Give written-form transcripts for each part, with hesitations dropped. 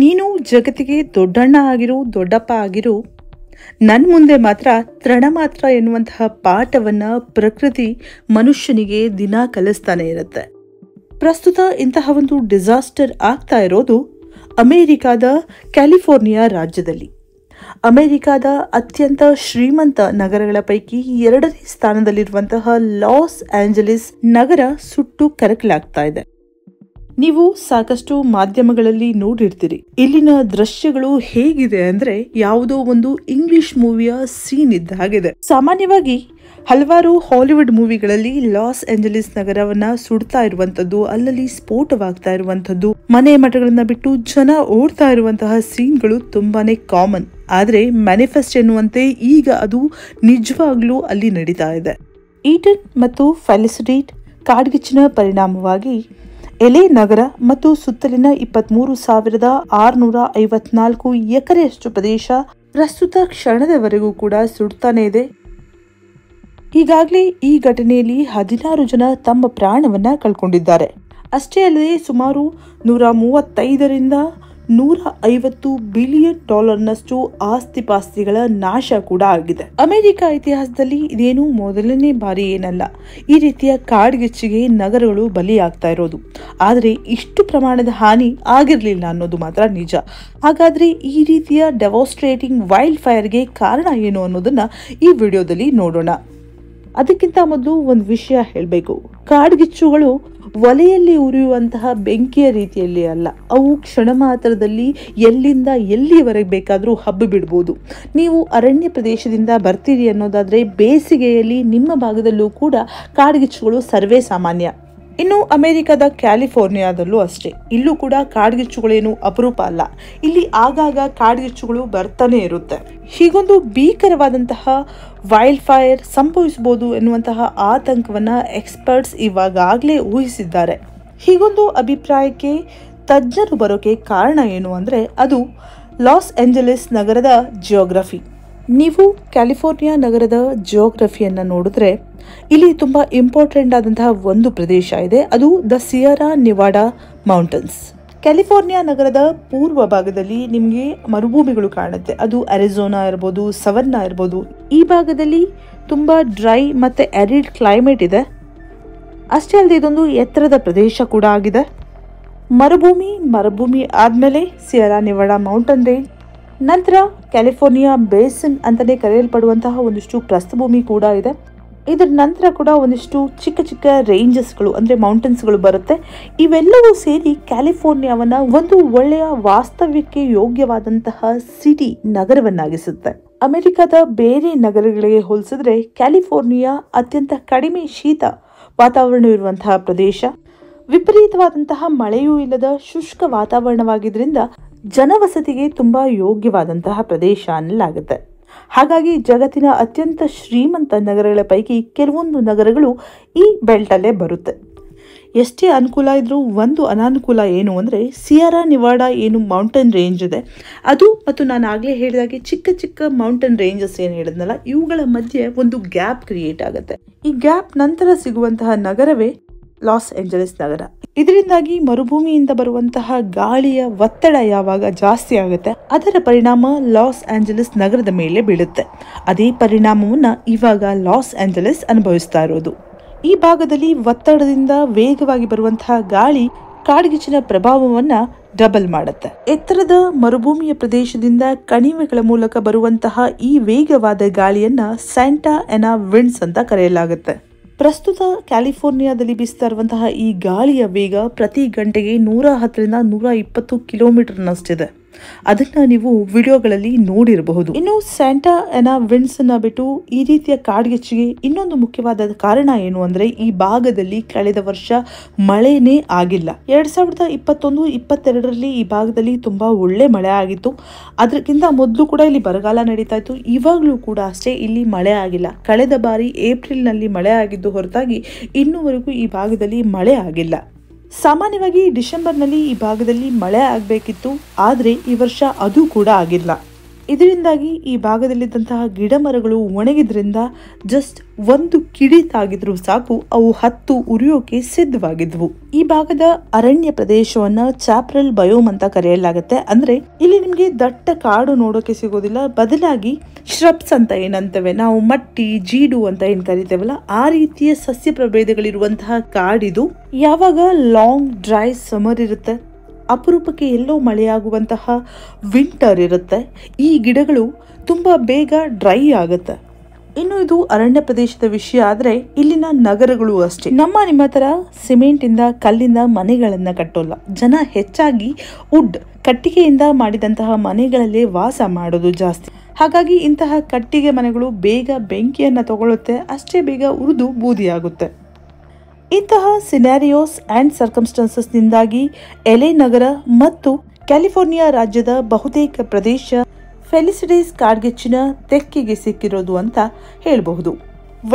ನೀನು ಜಗತ್ತಿಗೆ ದೊಡ್ಡಣ್ಣ ಆಗಿರು, ದೊಡ್ಡಪ್ಪ ಆಗಿರು, ನನ್ನ ಮುಂದೆ ಮಾತ್ರ ತೃಣ ಮಾತ್ರ ಎನ್ನುವಂತಹ ಪಾಠವನ್ನ ಪ್ರಕೃತಿ ಮನುಷ್ಯನಿಗೆ ದಿನ ಕಲಿಸ್ತಾನೆ ಇರುತ್ತೆ. ಪ್ರಸ್ತುತ ಇಂತಹ ಒಂದು ಡಿಸಾಸ್ಟರ್ ಆಗ್ತಾ ಇರೋದು ಅಮೆರಿಕಾದ ಕ್ಯಾಲಿಫೋರ್ನಿಯಾ ರಾಜ್ಯದಲ್ಲಿ. ಅಮೆರಿಕಾದ ಅತ್ಯಂತ ಶ್ರೀಮಂತ ನಗರಗಳ ಪೈಕಿ 2ನೇ ಸ್ಥಾನದಲ್ಲಿರುವಂತಹ ಲಾಸ್ ಆಂಜಲೀಸ್ ನಗರ ಸುಟ್ಟು ಕರಕಲಾಗ್ತಾ ಇದೆ. ನೀವು ಸಾಕಷ್ಟು ಮಾಧ್ಯಮಗಳಲ್ಲಿ ನೋಡಿರ್ತೀರಿ. ಇಲ್ಲಿನ ದೃಶ್ಯಗಳು ಹೇಗಿದೆ ಅಂದ್ರೆ ಯಾವುದೋ ಒಂದು ಇಂಗ್ಲಿಷ್ ಮೂವಿಯ ಸೀನ್ ಇದ್ದ ಹಾಗಿದೆ. ಸಾಮಾನ್ಯವಾಗಿ ಹಲವಾರು ಹಾಲಿವುಡ್ ಮೂವಿಗಳಲ್ಲಿ ಲಾಸ್ ಏಂಜಲೀಸ್ ನಗರವನ್ನ ಸುಡ್ತಾ ಇರುವಂತದ್ದು, ಅಲ್ಲಲ್ಲಿ ಸ್ಫೋಟವಾಗ್ತಾ ಇರುವಂತದ್ದು, ಮನೆ ಮಠಗಳನ್ನ ಬಿಟ್ಟು ಜನ ಓಡ್ತಾ ಇರುವಂತಹ ಸೀನ್ಗಳು ತುಂಬಾನೇ ಕಾಮನ್. ಆದ್ರೆ ಮ್ಯಾನಿಫೆಸ್ಟ್ ಎನ್ನುವಂತೆ ಈಗ ಅದು ನಿಜವಾಗ್ಲೂ ಅಲ್ಲಿ ನಡೀತಾ ಇದೆ. ಈಟನ್ ಮತ್ತು ಫೆಲಿಸಿಟೇಟ್ ಕಾಡ್ಗಿಚ್ಚಿನ ಪರಿಣಾಮವಾಗಿ ಎಲೆ ನಗರ ಮತ್ತು ಸುತ್ತಲಿನ 23,654 ಎಕರೆಯಷ್ಟು ಪ್ರದೇಶ ಪ್ರಸ್ತುತ ಕ್ಷಣದವರೆಗೂ ಕೂಡ ಸುಡ್ತಾನೆ ಇದೆ. ಈಗಾಗಲೇ ಈ ಘಟನೆಯಲ್ಲಿ 16 ಜನ ತಮ್ಮ ಪ್ರಾಣವನ್ನ ಕಳ್ಕೊಂಡಿದ್ದಾರೆ. ಅಷ್ಟೇ ಅಲ್ಲದೆ ಸುಮಾರು 135ರಿಂದ 150 ಬಿಲಿಯನ್ ಡಾಲರ್ನಷ್ಟು ಆಸ್ತಿ ಪಾಸ್ತಿಗಳ ನಾಶ ಕೂಡ ಆಗಿದೆ. ಅಮೆರಿಕ ಇತಿಹಾಸದಲ್ಲಿ ಇದೇನು ಮೊದಲನೇ ಬಾರಿ ಏನಲ್ಲ ಈ ರೀತಿಯ ಕಾಡ್ಗಿಚ್ಚಿಗೆ ನಗರಗಳು ಬಲಿಯಾಗ್ತಾ ಇರೋದು. ಆದರೆ ಇಷ್ಟು ಪ್ರಮಾಣದ ಹಾನಿ ಆಗಿರಲಿಲ್ಲ ಅನ್ನೋದು ಮಾತ್ರ ನಿಜ. ಹಾಗಾದ್ರೆ ಈ ರೀತಿಯ ಡೆವಾಸ್ಟ್ರೇಟಿಂಗ್ ವೈಲ್ಡ್ ಫೈರ್ಗೆ ಕಾರಣ ಏನು ಅನ್ನೋದನ್ನ ಈ ವಿಡಿಯೋದಲ್ಲಿ ನೋಡೋಣ. ಅದಕ್ಕಿಂತ ಮೊದಲು ಒಂದು ವಿಷಯ ಹೇಳಬೇಕು. ಕಾಡ್ಗಿಚ್ಚುಗಳು ಒಲೆಯಲ್ಲಿ ಉರಿಯುವಂತಹ ಬೆಂಕಿಯ ರೀತಿಯಲ್ಲಿ ಅಲ್ಲ. ಅವು ಕ್ಷಣ ಮಾತ್ರದಲ್ಲಿ ಎಲ್ಲಿಂದ ಎಲ್ಲಿವರೆಗೆ ಬೇಕಾದರೂ ಹಬ್ಬ ಬಿಡ್ಬೋದು. ನೀವು ಅರಣ್ಯ ಪ್ರದೇಶದಿಂದ ಬರ್ತೀರಿ ಅನ್ನೋದಾದ್ರೆ ಬೇಸಿಗೆಯಲ್ಲಿ ನಿಮ್ಮ ಭಾಗದಲ್ಲೂ ಕೂಡ ಕಾಡ್ಗಿಚ್ಚುಗಳು ಸರ್ವೇ ಸಾಮಾನ್ಯ. ಇನ್ನು ಅಮೆರಿಕದ ಕ್ಯಾಲಿಫೋರ್ನಿಯಾದಲ್ಲೂ ಅಷ್ಟೇ. ಇಲ್ಲೂ ಕೂಡ ಕಾಡ್ಗಿಚ್ಚುಗಳೇನು ಅಪರೂಪ ಅಲ್ಲ. ಇಲ್ಲಿ ಆಗಾಗ ಕಾಡ್ಗಿಚ್ಚುಗಳು ಬರ್ತಾನೆ ಇರುತ್ತೆ. ಹೀಗೊಂದು ಭೀಕರವಾದಂತಹ ವೈಲ್ಡ್ ಫೈರ್ ಸಂಭವಿಸಬಹುದು ಎನ್ನುವಂತಹ ಆತಂಕವನ್ನ ಎಕ್ಸ್ಪರ್ಟ್ಸ್ ಇವಾಗಲೇ ಊಹಿಸಿದ್ದಾರೆ. ಹೀಗೊಂದು ಅಭಿಪ್ರಾಯಕ್ಕೆ ತಜ್ಞರು ಬರೋಕೆ ಕಾರಣ ಏನು ಅಂದ್ರೆ ಅದು ಲಾಸ್ ಏಂಜಲೀಸ್ ನಗರದ ಜಿಯೋಗ್ರಫಿ. ನೀವು ಕ್ಯಾಲಿಫೋರ್ನಿಯಾ ನಗರದ ಜಿಯೋಗ್ರಫಿಯನ್ನ ನೋಡಿದ್ರೆ ಇಲ್ಲಿ ತುಂಬಾ ಇಂಪಾರ್ಟೆಂಟ್ ಆದಂತಹ ಒಂದು ಪ್ರದೇಶ ಇದೆ. ಅದು ದ ಸಿಯರಾ ನಿವಾಡಾ ಮೌಂಟನ್ಸ್. ಕ್ಯಾಲಿಫೋರ್ನಿಯಾ ನಗರದ ಪೂರ್ವ ಭಾಗದಲ್ಲಿ ನಿಮಗೆ ಮರುಭೂಮಿಗಳು ಕಾಣುತ್ತೆ. ಅದು ಅರಿಜೋನಾ ಇರ್ಬೋದು, ಸವನ್ನಾ ಇರ್ಬೋದು. ಈ ಭಾಗದಲ್ಲಿ ತುಂಬಾ ಡ್ರೈ ಮತ್ತೆ ಆರಿಡ್ ಕ್ಲೈಮೇಟ್ ಇದೆ. ಅಷ್ಟೇ ಅಲ್ಲದೆ ಇದೊಂದು ಎತ್ತರದ ಪ್ರದೇಶ ಕೂಡ ಆಗಿದೆ. ಮರುಭೂಮಿ ಆದ್ಮೇಲೆ ಸಿಯರಾ ನಿವಾಡಾ ಮೌಂಟನ್ ರೇಂಜ್, ನಂತರ ಕ್ಯಾಲಿಫೋರ್ನಿಯಾ ಬೇಸಿನ್ ಅಂತಾನೆ ಕರೆಯಲ್ಪಡುವಂತಹ ಒಂದಿಷ್ಟು ಪ್ರಸ್ಥಭೂಮಿ ಕೂಡ ಇದೆ. ಇದರ ನಂತರ ಕೂಡ ಒಂದಿಷ್ಟು ಚಿಕ್ಕ ಚಿಕ್ಕ ರೇಂಜಸ್ಗಳು ಅಂದ್ರೆ ಮೌಂಟನ್ಸ್ಗಳು ಬರುತ್ತೆ. ಇವೆಲ್ಲವೂ ಸೇರಿ ಕ್ಯಾಲಿಫೋರ್ನಿಯಾವನ್ನ ಒಂದು ಒಳ್ಳೆಯ ವಾಸ್ತವ್ಯಕ್ಕೆ ಯೋಗ್ಯವಾದಂತಹ ಸಿಟಿ ನಗರವನ್ನಾಗಿಸುತ್ತೆ. ಅಮೆರಿಕದ ಬೇರೆ ನಗರಗಳಿಗೆ ಹೋಲಿಸಿದ್ರೆ ಕ್ಯಾಲಿಫೋರ್ನಿಯಾ ಅತ್ಯಂತ ಕಡಿಮೆ ಶೀತ ವಾತಾವರಣವಿರುವಂತಹ ಪ್ರದೇಶ. ವಿಪರೀತವಾದಂತಹ ಮಳೆಯೂ ಇಲ್ಲದ ಶುಷ್ಕ ವಾತಾವರಣವಾಗಿದ್ರಿಂದ ಜನವಸತಿಗೆ ತುಂಬಾ ಯೋಗ್ಯವಾದಂತಹ ಪ್ರದೇಶ ಅನ್ನಲಾಗುತ್ತೆ. ಹಾಗಾಗಿ ಜಗತ್ತಿನ ಅತ್ಯಂತ ಶ್ರೀಮಂತ ನಗರಗಳ ಪೈಕಿ ಕೆಲವೊಂದು ನಗರಗಳು ಈ ಬೆಲ್ಟ್ ಅಲ್ಲೇ ಬರುತ್ತೆ. ಎಷ್ಟೇ ಅನುಕೂಲ ಇದ್ರೂ ಒಂದು ಅನಾನುಕೂಲ ಏನು ಅಂದ್ರೆ ಸಿಯರಾ ನಿವಾಡಾ ಏನು ಮೌಂಟೇನ್ ರೇಂಜ್ ಇದೆ ಅದು ಮತ್ತು ನಾನು ಆಗ್ಲೇ ಹೇಳಿದಾಗೆ ಚಿಕ್ಕ ಚಿಕ್ಕ ಮೌಂಟೇನ್ ರೇಂಜಸ್ ಏನು ಹೇಳಿದ್ನಲ್ಲ ಇವುಗಳ ಮಧ್ಯೆ ಒಂದು ಗ್ಯಾಪ್ ಕ್ರಿಯೇಟ್ ಆಗುತ್ತೆ. ಈ ಗ್ಯಾಪ್ ನಂತರ ಸಿಗುವಂತಹ ನಗರವೇ ಲಾಸ್ ಏಂಜಲೀಸ್ ನಗರ. ಇದರಿಂದಾಗಿ ಮರುಭೂಮಿಯಿಂದ ಬರುವಂತಹ ಗಾಳಿಯ ಒತ್ತಡ ಯಾವಾಗ ಜಾಸ್ತಿ ಆಗುತ್ತೆ ಅದರ ಪರಿಣಾಮ ಲಾಸ್ ಆಂಜಲೀಸ್ ನಗರದ ಮೇಲೆ ಬೀಳುತ್ತೆ. ಅದೇ ಪರಿಣಾಮವನ್ನ ಇವಾಗ ಲಾಸ್ ಆಂಜಲೀಸ್ ಅನುಭವಿಸ್ತಾ ಇರೋದು. ಈ ಭಾಗದಲ್ಲಿ ಒತ್ತಡದಿಂದ ವೇಗವಾಗಿ ಬರುವಂತಹ ಗಾಳಿ ಕಾಡ್ಗಿಚ್ಚಿನ ಪ್ರಭಾವವನ್ನ ಡಬಲ್ ಮಾಡುತ್ತೆ. ಎತ್ತರದ ಮರುಭೂಮಿಯ ಪ್ರದೇಶದಿಂದ ಕಣಿವೆಗಳ ಮೂಲಕ ಬರುವಂತಹ ಈ ವೇಗವಾದ ಗಾಳಿಯನ್ನ ಸ್ಯಾಂಟಾ ಎನಾ ವಿಂಡ್ಸ್ ಅಂತ ಕರೆಯಲಾಗುತ್ತೆ. ಪ್ರಸ್ತುತ ಕ್ಯಾಲಿಫೋರ್ನಿಯಾದಲ್ಲಿ ಬೀಸ್ತಾ ಇರುವಂತಹ ಈ ಗಾಳಿಯ ವೇಗ ಪ್ರತಿ ಗಂಟೆಗೆ 110ರಿಂದ 120 ಕಿಲೋಮೀಟರ್ನಷ್ಟಿದೆ. ಅದನ್ನ ನೀವು ವಿಡಿಯೋಗಳಲ್ಲಿ ನೋಡಿರಬಹುದು. ಇನ್ನು ಸ್ಯಾಂಟಾ ಎನಾ ವಿಂಡ್ಸ್ ಅನ್ನ ಬಿಟ್ಟು ಈ ರೀತಿಯ ಕಾಡ್ಗಿಚ್ಚಿಗೆ ಇನ್ನೊಂದು ಮುಖ್ಯವಾದ ಕಾರಣ ಏನು ಅಂದ್ರೆ ಈ ಭಾಗದಲ್ಲಿ ಕಳೆದ ವರ್ಷ ಮಳೆನೇ ಆಗಿಲ್ಲ. 2021-22ರಲ್ಲಿ ಈ ಭಾಗದಲ್ಲಿ ತುಂಬಾ ಒಳ್ಳೆ ಮಳೆ ಆಗಿತ್ತು. ಅದಕ್ಕಿಂತ ಮೊದಲು ಕೂಡ ಇಲ್ಲಿ ಬರಗಾಲ ನಡೀತಾ ಇತ್ತು. ಇವಾಗ್ಲೂ ಕೂಡ ಅಷ್ಟೇ ಇಲ್ಲಿ ಮಳೆ ಆಗಿಲ್ಲ. ಕಳೆದ ಬಾರಿ ಏಪ್ರಿಲ್ ನಲ್ಲಿ ಮಳೆ ಆಗಿದ್ದು ಹೊರತಾಗಿ ಇನ್ನೂವರೆಗೂ ಈ ಭಾಗದಲ್ಲಿ ಮಳೆ ಆಗಿಲ್ಲ. ಸಾಮಾನ್ಯವಾಗಿ ಡಿಸೆಂಬರ್ನಲ್ಲಿ ಈ ಭಾಗದಲ್ಲಿ ಮಳೆ ಆಗಬೇಕಿತ್ತು, ಆದರೆ ಈ ವರ್ಷ ಅದು ಕೂಡ ಆಗಿಲ್ಲ. ಇದರಿಂದಾಗಿ ಈ ಭಾಗದಲ್ಲಿದ್ದಂತಹ ಗಿಡ ಮರಗಳು ಒಣಗಿದ್ರಿಂದ ಜಸ್ಟ್ ಒಂದು ಕಿಡಿ ತಾಗಿದ್ರು ಸಾಕು ಅವು ಹತ್ತು ಉರಿಯೋಕೆ ಸಿದ್ಧವಾಗಿದ್ವು. ಈ ಭಾಗದ ಅರಣ್ಯ ಪ್ರದೇಶವನ್ನ ಚಾಪ್ರಲ್ ಬಯೋಮ್ ಅಂತ ಕರೆಯಲಾಗುತ್ತೆ. ಅಂದ್ರೆ ಇಲ್ಲಿ ನಿಮ್ಗೆ ದಟ್ಟ ಕಾಡು ನೋಡೋಕೆ ಸಿಗೋದಿಲ್ಲ, ಬದಲಾಗಿ ಶ್ರಬ್ಸ್ ಅಂತ ಏನಂತವೆ ನಾವು, ಮಟ್ಟಿ, ಜೀಡು ಅಂತ ಏನ್ ಕರಿತೇವಲ್ಲ, ಆ ರೀತಿಯ ಸಸ್ಯ ಪ್ರಭೇದಗಳಿರುವಂತಹ ಕಾಡಿದು. ಯಾವಾಗ ಲಾಂಗ್ ಡ್ರೈ ಸಮರ್ ಇರುತ್ತೆ, ಅಪರೂಪಕ್ಕೆ ಎಲ್ಲೋ ಮಳೆಯಾಗುವಂತಹ ವಿಂಟರ್ ಇರುತ್ತೆ, ಈ ಗಿಡಗಳು ತುಂಬಾ ಬೇಗ ಡ್ರೈ ಆಗುತ್ತೆ. ಇನ್ನು ಇದು ಅರಣ್ಯ ಪ್ರದೇಶದ ವಿಷಯ. ಆದ್ರೆ ಇಲ್ಲಿನ ನಗರಗಳು ಅಷ್ಟೇ, ನಿಮ್ಮ ತರ ಸಿಮೆಂಟ್ ಇಂದ ಕಲ್ಲಿಂದ ಮನೆಗಳನ್ನ ಕಟ್ಟೋಲ್ಲ. ಜನ ಹೆಚ್ಚಾಗಿ ವುಡ್, ಕಟ್ಟಿಗೆಯಿಂದ ಮಾಡಿದಂತಹ ಮನೆಗಳಲ್ಲೇ ವಾಸ ಮಾಡೋದು ಜಾಸ್ತಿ. ಹಾಗಾಗಿ ಇಂತಹ ಕಟ್ಟಿಗೆ ಮನೆಗಳು ಬೇಗ ಬೆಂಕಿಯನ್ನ ತಗೊಳ್ಳುತ್ತೆ, ಅಷ್ಟೇ ಬೇಗ ಉರಿದು ಬೂದಿಯಾಗುತ್ತೆ. ಇಂತಹ ಸಿನಾರಿಯೋಸ್ ಅಂಡ್ ಸರ್ಕಮ್ಸ್ಟಾನ್ಸಸ್ ನಿಂದಾಗಿ ಎಲೆ ನಗರ ಮತ್ತು ಕ್ಯಾಲಿಫೋರ್ನಿಯಾ ರಾಜ್ಯದ ಬಹುತೇಕ ಪ್ರದೇಶ ಫೆಲಿಸಿಡೇಸ್ ಕಾಡ್ಗಿಚ್ಚಿನ ತೆಕ್ಕೆಗೆ ಸಿಕ್ಕಿರೋದು ಅಂತ ಹೇಳಬಹುದು.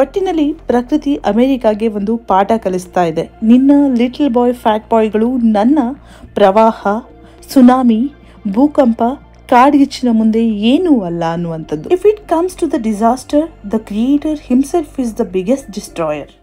ಒಟ್ಟಿನಲ್ಲಿ ಪ್ರಕೃತಿ ಅಮೆರಿಕಾಗೆ ಒಂದು ಪಾಠ ಕಲಿಸ್ತಾ ಇದೆ. ನಿನ್ನ ಲಿಟಲ್ ಬಾಯ್ ಫ್ಯಾಟ್ ಬಾಯ್ಗಳು ನನ್ನ ಪ್ರವಾಹ, ಸುನಾಮಿ, ಭೂಕಂಪ, ಕಾಡ್ಗಿಚ್ಚಿನ ಮುಂದೆ ಏನೂ ಅಲ್ಲ ಅನ್ನುವಂಥದ್ದು. If it comes to the disaster, the creator himself is the biggest destroyer.